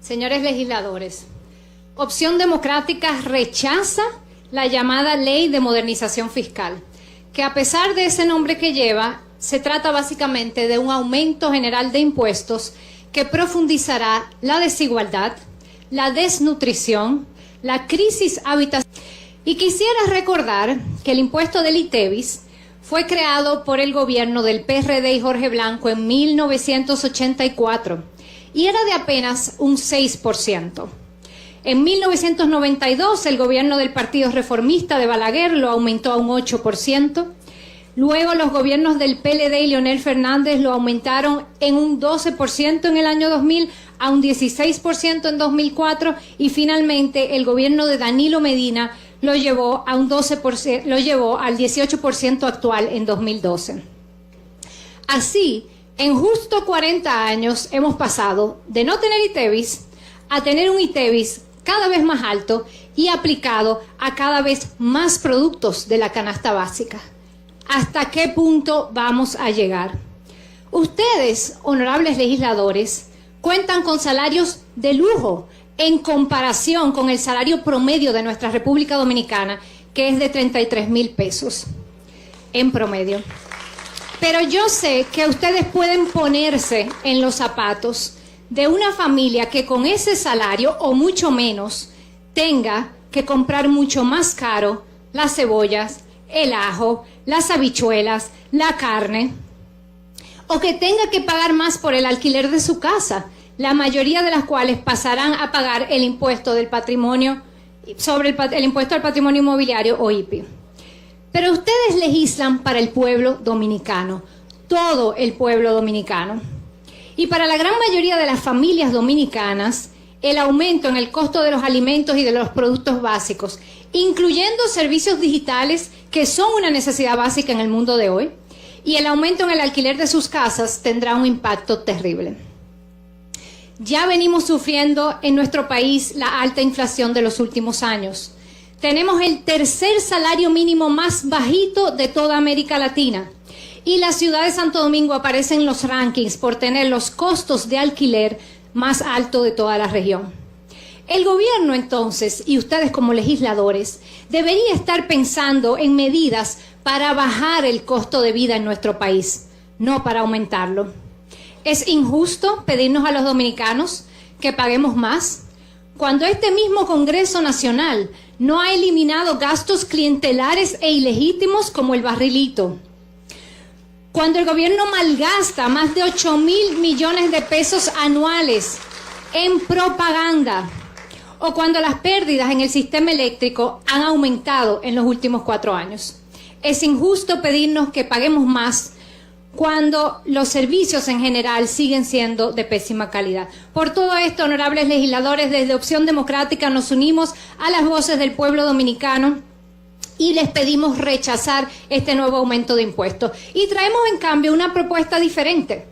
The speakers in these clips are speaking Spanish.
Señores legisladores, Opción Democrática rechaza la llamada Ley de Modernización Fiscal, que a pesar de ese nombre que lleva, se trata básicamente de un aumento general de impuestos que profundizará la desigualdad, la desnutrición, la crisis habitacional. Y quisiera recordar que el impuesto del ITEVIS fue creado por el gobierno del PRD y Jorge Blanco en 1984 y era de apenas un 6%. En 1992 el gobierno del Partido Reformista de Balaguer lo aumentó a un 8%. Luego los gobiernos del PLD y Leonel Fernández lo aumentaron en un 12% en el año 2000, a un 16% en 2004 y finalmente el gobierno de Danilo Medina lo llevó a un 12%, lo llevó al 18% actual en 2012. Así, en justo 40 años hemos pasado de no tener ITEVIS a tener un ITEVIS cada vez más alto y aplicado a cada vez más productos de la canasta básica. ¿Hasta qué punto vamos a llegar? Ustedes, honorables legisladores, cuentan con salarios de lujo en comparación con el salario promedio de nuestra República Dominicana, que es de 33,000 pesos en promedio. Pero yo sé que ustedes pueden ponerse en los zapatos de una familia que con ese salario o mucho menos tenga que comprar mucho más caro las cebollas, el ajo, las habichuelas, la carne, o que tenga que pagar más por el alquiler de su casa, la mayoría de las cuales pasarán a pagar el impuesto del patrimonio, sobre el impuesto al patrimonio inmobiliario o IPI. Pero ustedes legislan para el pueblo dominicano, todo el pueblo dominicano. Y para la gran mayoría de las familias dominicanas, el aumento en el costo de los alimentos y de los productos básicos, incluyendo servicios digitales que son una necesidad básica en el mundo de hoy, y el aumento en el alquiler de sus casas tendrá un impacto terrible. Ya venimos sufriendo en nuestro país la alta inflación de los últimos años. Tenemos el tercer salario mínimo más bajito de toda América Latina. Y la ciudad de Santo Domingo aparece en los rankings por tener los costos de alquiler más altos de toda la región. El gobierno entonces, y ustedes como legisladores, debería estar pensando en medidas para bajar el costo de vida en nuestro país, no para aumentarlo. ¿Es injusto pedirnos a los dominicanos que paguemos más cuando este mismo Congreso Nacional no ha eliminado gastos clientelares e ilegítimos como el barrilito? Cuando el gobierno malgasta más de 8,000 millones de pesos anuales en propaganda, o cuando las pérdidas en el sistema eléctrico han aumentado en los últimos 4 años. Es injusto pedirnos que paguemos más cuando los servicios en general siguen siendo de pésima calidad. Por todo esto, honorables legisladores, desde Opción Democrática nos unimos a las voces del pueblo dominicano y les pedimos rechazar este nuevo aumento de impuestos. Y traemos en cambio una propuesta diferente,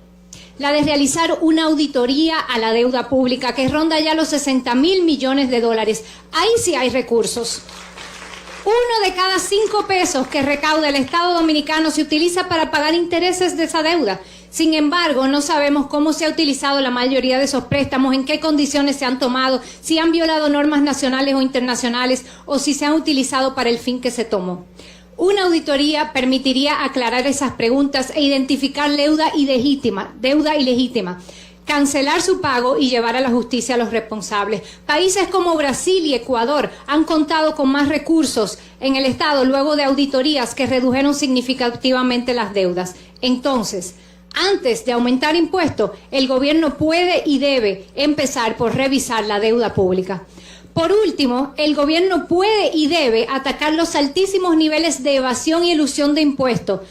la de realizar una auditoría a la deuda pública que ronda ya los 60,000 millones de dólares. Ahí sí hay recursos. 1 de cada 5 pesos que recauda el Estado dominicano se utiliza para pagar intereses de esa deuda. Sin embargo, no sabemos cómo se ha utilizado la mayoría de esos préstamos, en qué condiciones se han tomado, si han violado normas nacionales o internacionales o si se han utilizado para el fin que se tomó. Una auditoría permitiría aclarar esas preguntas e identificar deuda ilegítima, cancelar su pago y llevar a la justicia a los responsables. Países como Brasil y Ecuador han contado con más recursos en el Estado luego de auditorías que redujeron significativamente las deudas. Entonces, antes de aumentar impuestos, el gobierno puede y debe empezar por revisar la deuda pública. Por último, el gobierno puede y debe atacar los altísimos niveles de evasión y elusión de impuestos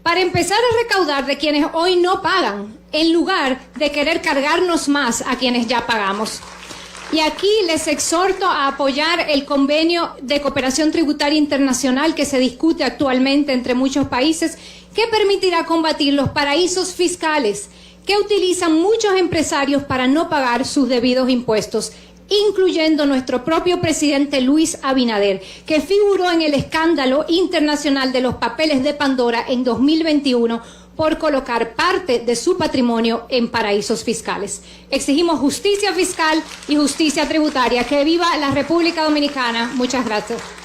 para empezar a recaudar de quienes hoy no pagan, en lugar de querer cargarnos más a quienes ya pagamos. Y aquí les exhorto a apoyar el convenio de cooperación tributaria internacional que se discute actualmente entre muchos países, que permitirá combatir los paraísos fiscales que utilizan muchos empresarios para no pagar sus debidos impuestos, incluyendo nuestro propio presidente Luis Abinader, que figuró en el escándalo internacional de los papeles de Pandora en 2021 por colocar parte de su patrimonio en paraísos fiscales. Exigimos justicia fiscal y justicia tributaria. ¡Que viva la República Dominicana! Muchas gracias.